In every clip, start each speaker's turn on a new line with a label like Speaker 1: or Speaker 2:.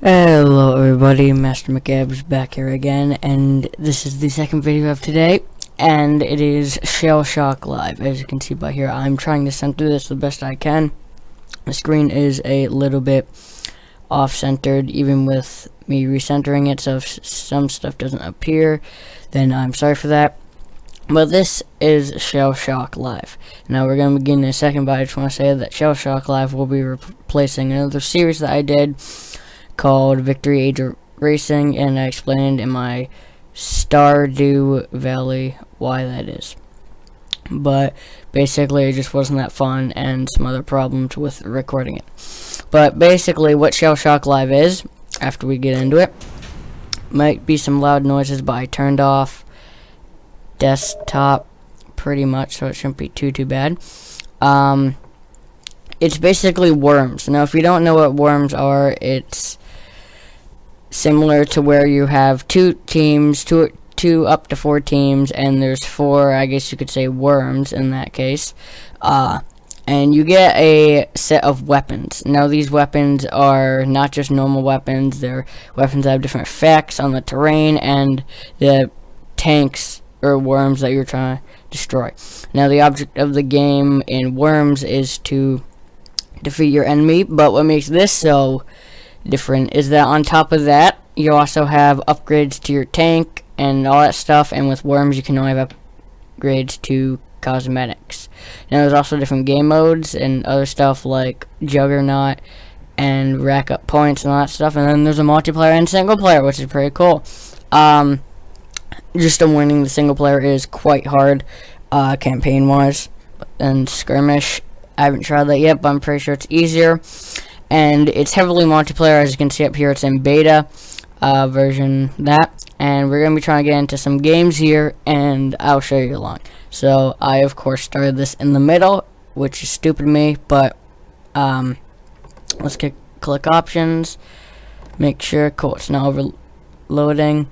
Speaker 1: Hello everybody, Master McAbs back here again, and this is the second video of today, and it is Shell Shock Live. As you can see by here, I'm trying to center this the best I can. The screen is a little bit off-centered, even with me recentering it, so if some stuff doesn't appear, then I'm sorry for that. But this is Shell Shock Live. Now we're going to begin in a second, but I just want to say that Shell Shock Live will be replacing another series that I did called Victory Age Racing, and I explained in my Stardew Valley why that is. But basically it just wasn't that fun and some other problems with recording it. But basically what Shell Shock Live is, after we get into it, might be some loud noises, but I turned off desktop pretty much, so it shouldn't be too bad. It's basically worms. Now if you don't know what worms are, it's similar to where you have two teams, two up to 4 teams, and there's 4, I guess you could say, worms in that case. And you get a set of weapons. Now these weapons are not just normal weapons, they're weapons that have different effects on the terrain and the tanks or worms that you're trying to destroy. Now the object of the game in Worms is to defeat your enemy, but what makes this so different is that on top of that you also have upgrades to your tank and all that stuff, and with Worms you can only have upgrades to cosmetics. Now there's also different game modes and other stuff like Juggernaut and rack up points and all that stuff, and then there's a multiplayer and single player, which is pretty cool. Just a warning, the single player is quite hard campaign wise, and skirmish I haven't tried that yet, but I'm pretty sure it's easier. And it's heavily multiplayer, as you can see up here. It's in beta version that, and we're gonna be trying to get into some games here, and I'll show you along. So I of course started this in the middle, which is stupid of me, but let's click options, make sure cool it's not overloading.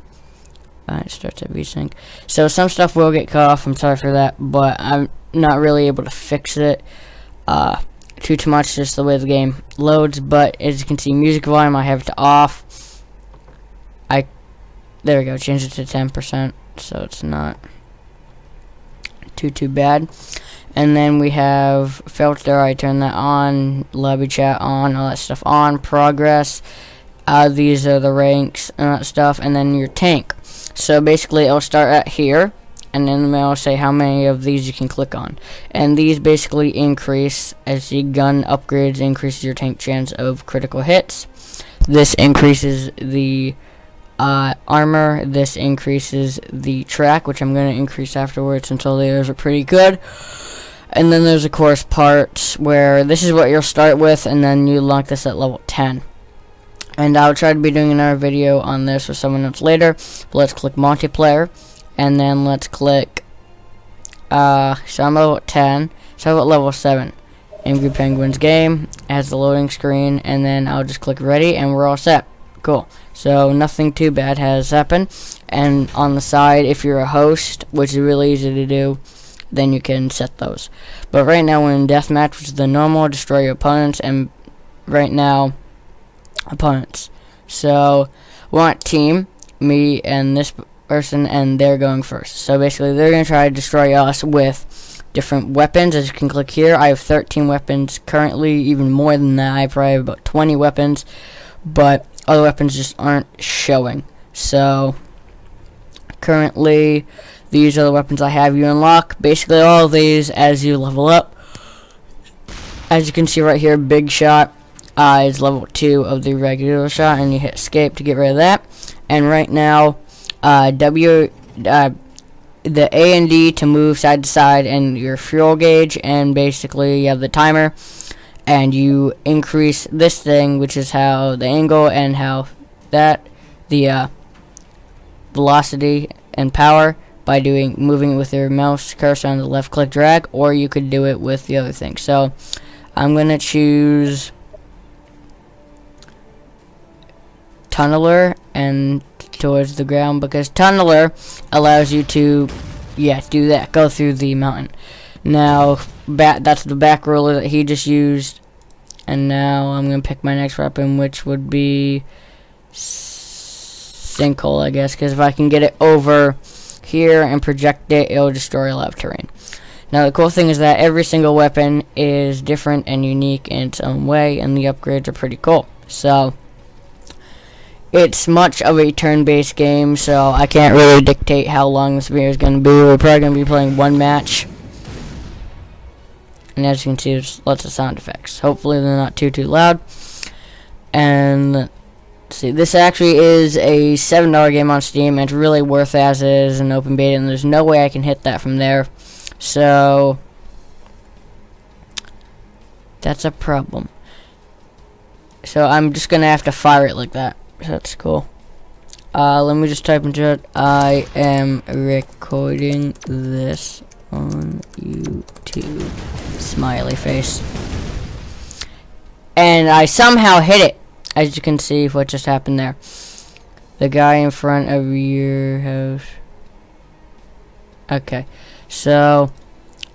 Speaker 1: It starts at VSync. So some stuff will get cut off, I'm sorry for that, but I'm not really able to fix it too much, just the way the game loads. But as you can see, music volume I have it to off. There we go, change it to 10%, so it's not too bad. And then we have filter, I turn that on, lobby chat on, all that stuff on, progress, these are the ranks and that stuff, and then your tank. So basically it'll start at here, and then it'll say how many of these you can click on. And these basically increase, as the gun upgrades, increases your tank chance of critical hits. This increases the armor, this increases the track, which I'm going to increase afterwards since all the others are pretty good. And then there's of course parts where this is what you'll start with, and then you unlock this at level 10. And I'll try to be doing another video on this with someone else later. But let's click multiplayer, and then let's click so I'm level 10, so I'm at level 7. Angry Penguins game has the loading screen, and then I'll just click ready and we're all set. Cool. So nothing too bad has happened. And on the side, if you're a host, which is really easy to do, then you can set those. But right now we're in deathmatch, which is the normal, destroy your opponents, and right now opponents. So we want team, me and this person, and they're going first. So basically they're going to try to destroy us with different weapons. As you can click here, I have 13 weapons currently, even more than that. I probably have about 20 weapons, but other weapons just aren't showing. So currently these are the weapons I have. You unlock basically all of these as you level up. As you can see right here, Big Shot is level 2 of the regular shot, and you hit escape to get rid of that. And right now the A and D to move side to side, and your fuel gauge, and basically you have the timer, and you increase this thing, which is how the angle and how that the velocity and power by moving it with your mouse cursor on the left click drag, or you could do it with the other thing. So I'm gonna choose Tunneler and towards the ground, because Tunneler allows you to do that, go through the mountain. Now that's the back roller that he just used, And now I'm going to pick my next weapon, which would be sinkhole, I guess, because if I can get it over here and project it, it'll destroy a lot of terrain. Now the cool thing is that every single weapon is different and unique in its own way, and the upgrades are pretty cool. So it's much of a turn-based game, so I can't really dictate how long this video is going to be. We're probably going to be playing one match. And as you can see, there's lots of sound effects. Hopefully they're not too loud. And let's see, this actually is a $7 game on Steam, and it's really worth it as it is an open beta, and there's no way I can hit that from there. So that's a problem. So I'm just going to have to fire it like that. That's cool. Let me just type into it. I am recording this on YouTube. Smiley face. And I somehow hit it. As you can see what just happened there. The guy in front of your house. Okay. So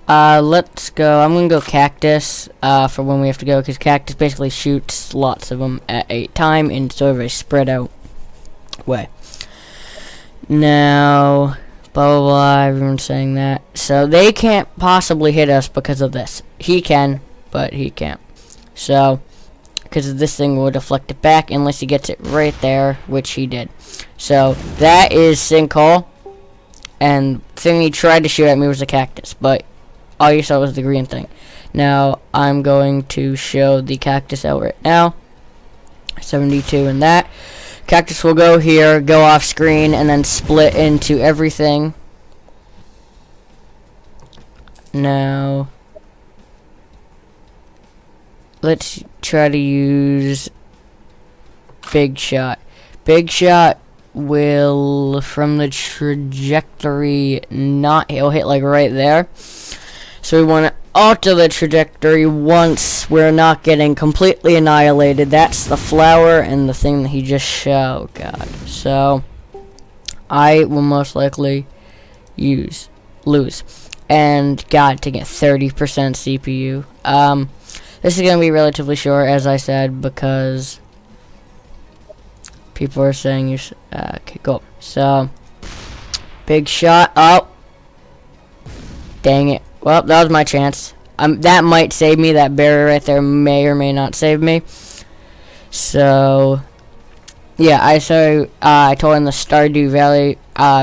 Speaker 1: let's go. I'm gonna go cactus for when we have to go, because cactus basically shoots lots of them at a time in sort of a spread out way. Now, blah blah blah. Everyone's saying that, so they can't possibly hit us because of this. He can, but he can't. So, because this thing will deflect it back unless he gets it right there, which he did. So that is sinkhole. And the thing he tried to shoot at me was a cactus, but all you saw was the green thing. Now, I'm going to show the cactus out right now. 72 in that. Cactus will go here, go off screen, and then split into everything. Now, let's try to use Big Shot. Big Shot will, from the trajectory, he'll hit like right there. So we want to alter the trajectory once we're not getting completely annihilated. That's the flower and the thing that he just showed. Oh god. So I will most likely lose. And god, to get 30% CPU. This is going to be relatively short, as I said, because people are saying you should, okay, cool. So, Big Shot. Oh, dang it. Well, that was my chance. That might save me. That barrier right there may or may not save me. So, yeah, I told in the Stardew Valley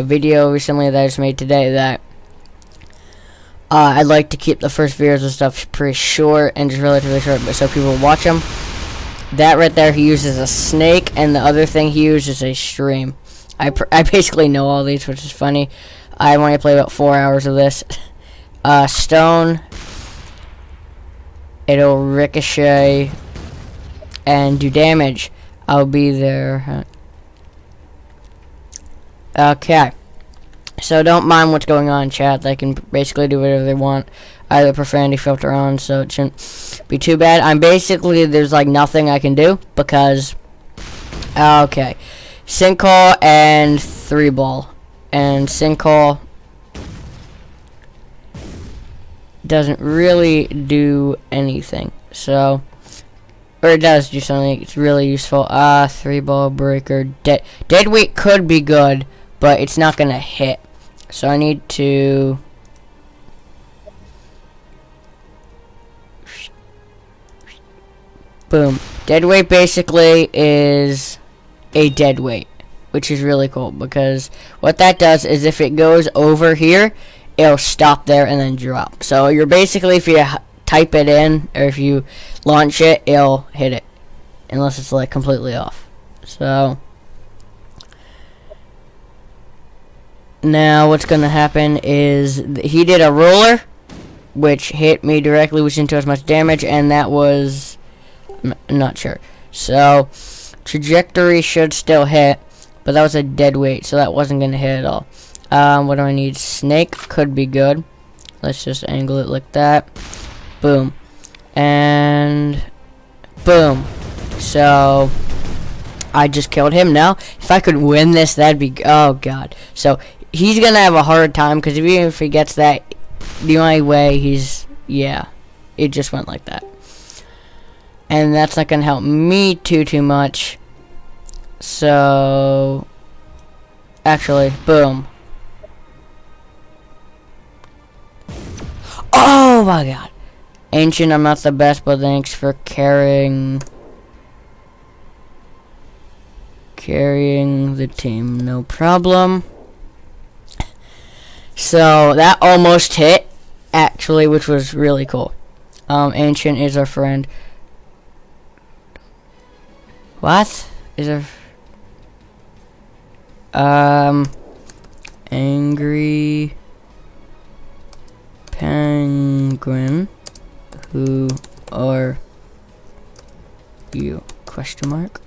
Speaker 1: video recently that I just made today that I'd like to keep the first videos and stuff pretty short and just relatively short, but so people watch them. That right there, he uses a snake, and the other thing he uses a stream. I basically know all these, which is funny. I only played about 4 hours of this. Stone. It'll ricochet and do damage. I'll be there. Okay. So don't mind what's going on in chat. They can basically do whatever they want. I have a profanity filter on, so it shouldn't be too bad. There's like nothing I can do because, okay, sinkhole and 3-ball, and sinkhole doesn't really do anything. So, or it does do something. It's really useful. 3-ball breaker. Dead weight could be good, but it's not gonna hit. So I need to. Boom. Dead weight basically is a dead weight, which is really cool because what that does is if it goes over here, it'll stop there and then drop. So you're basically, if you type it in or if you launch it, it'll hit it unless it's like completely off. So now what's going to happen is he did a roller which hit me directly, which didn't do as much damage, and that was not sure. So trajectory should still hit, but that was a dead weight, so that wasn't going to hit at all. What do I need? Snake could be good. Let's just angle it like that. Boom. And boom. So I just killed him. Now, if I could win this, that'd be, oh god. So he's going to have a hard time, because even if he gets that, the only way yeah, it just went like that. And that's not going to help me too much. So, actually, boom. Oh my god. Ancient, I'm not the best, but thanks for carrying the team. No problem. So, that almost hit, actually, which was really cool. Ancient is our friend. What? Is our... Angry Penguin. Who are you? Question mark.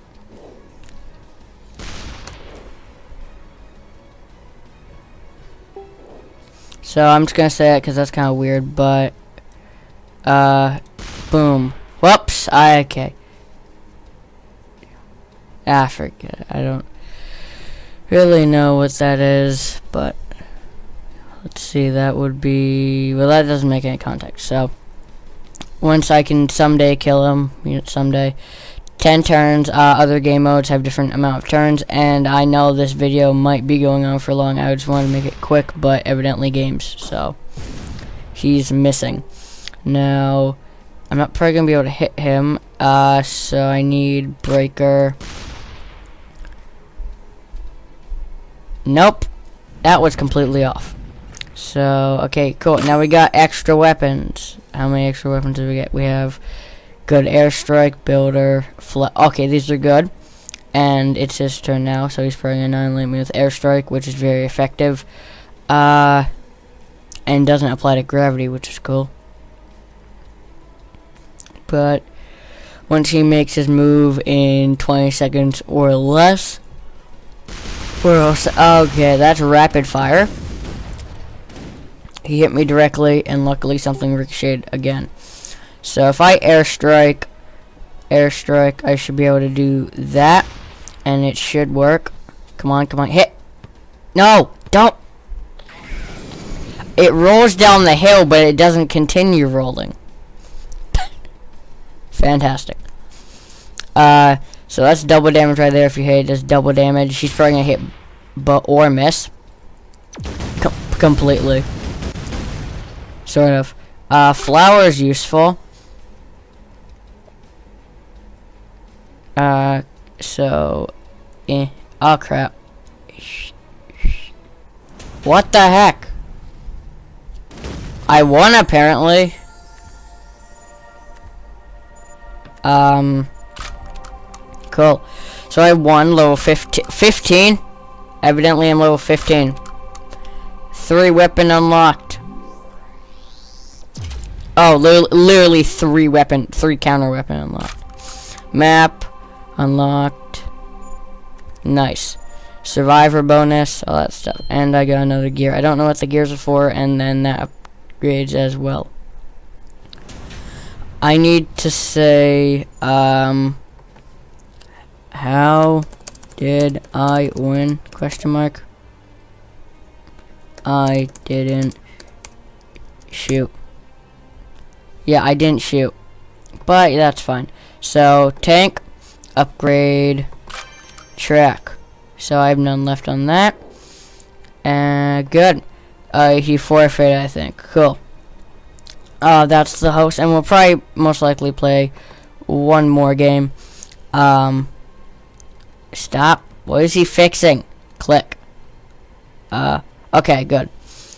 Speaker 1: So I'm just gonna say it because that's kind of weird, but boom. Whoops. Okay. Ah, forget it. I don't really know what that is, but let's see. That would be, well, that doesn't make any context. So once I can someday kill him, someday. 10 turns. Other game modes have different amount of turns, and I know this video might be going on for long. I just wanted to make it quick, but evidently games. So he's missing. Now I'm not probably gonna be able to hit him. So I need breaker. Nope, that was completely off. So okay, cool. Now we got extra weapons. How many extra weapons do we get? We have good airstrike, builder, okay, these are good. And it's his turn now, so he's probably gonna annihilate me with airstrike, which is very effective. And doesn't apply to gravity, which is cool. But once he makes his move in 20 seconds or less, okay, that's rapid fire. He hit me directly, and luckily something ricocheted again. So if I airstrike, I should be able to do that, and it should work. Come on, hit! No, don't! It rolls down the hill, but it doesn't continue rolling. Fantastic. So that's double damage right there. If you hit it, does double damage. She's probably gonna hit or miss. Completely. Sort of. Flower is useful. So, oh crap. What the heck? I won apparently. Cool. So I won level 15. Evidently I'm level 15. 3 weapon unlocked. Oh, literally 3 counter weapon unlocked. Map unlocked. Nice. Survivor bonus, all that stuff. And I got another gear. I don't know what the gears are for, and then that upgrades as well. I need to say, how did I win? Question mark. I didn't shoot. Yeah, I didn't shoot. But that's fine. So, tank, upgrade, track. So I have none left on that. And good. He forfeited, I think. Cool. That's the host. And we'll probably most likely play one more game. Stop. What is he fixing? Click. Okay, good.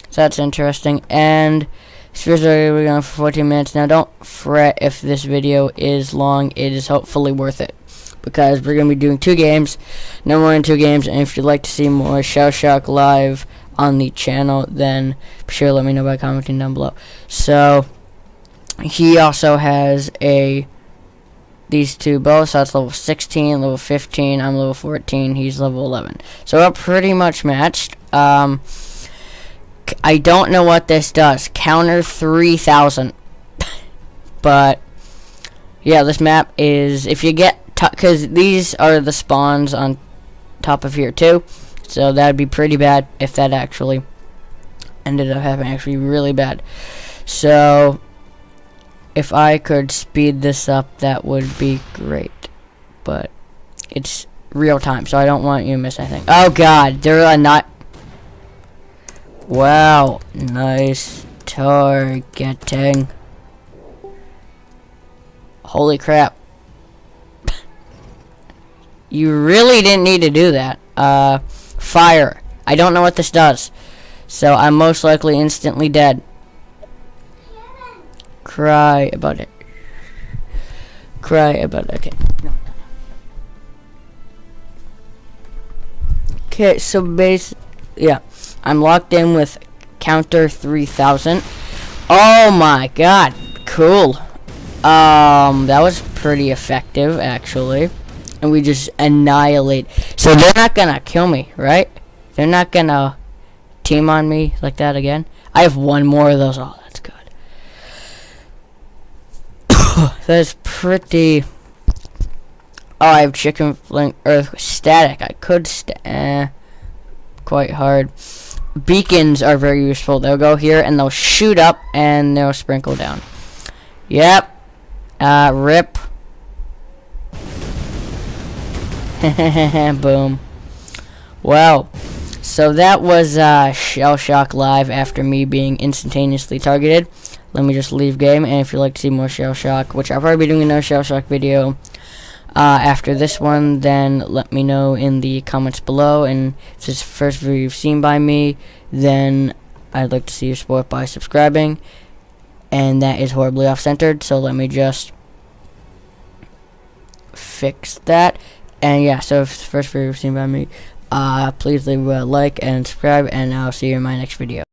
Speaker 1: So that's interesting. And seriously, we're going for 14 minutes. Now, don't fret if this video is long. It is hopefully worth it, because we're going to be doing 2 games. No more than 2 games. And if you'd like to see more Shell Shock live on the channel, then be sure to let me know by commenting down below. So, he also has these 2 both. So that's level 16, level 15. I'm level 14. He's level 11. So we're pretty much matched. I don't know what this does. Counter 3,000. But yeah, this map is, if you get, because these are the spawns on top of here too, so that would be pretty bad if that actually ended up happening. Actually really bad. So if I could speed this up, that would be great, but it's real time, so I don't want you to miss anything. Oh god, they're not. Wow, nice targeting. Holy crap. You really didn't need to do that. Fire. I don't know what this does, so I'm most likely instantly dead. Cry about it. Cry about it. Okay. No. Okay, so yeah, I'm locked in with counter 3000. Oh my god, cool. That was pretty effective actually, and we just annihilate. So they're not gonna kill me, right? They're not gonna team on me like that again. I have one more of those. Oh, that's good. That's pretty. Oh, I have chicken fling earth static. I could quite hard. Beacons are very useful. They'll go here and they'll shoot up and they'll sprinkle down. Yep. Rip. Boom. Well, so that was Shell Shock Live after me being instantaneously targeted. Let me just leave game, and if you'd like to see more Shell Shock, which I'll probably be doing another Shell Shock video after this one, then let me know in the comments below. And if this is the first video you've seen by me, then I'd like to see your support by subscribing. And that is horribly off-centered, so let me just fix that. And yeah, so if it's the first video you've seen by me, please leave a like and subscribe, and I'll see you in my next video.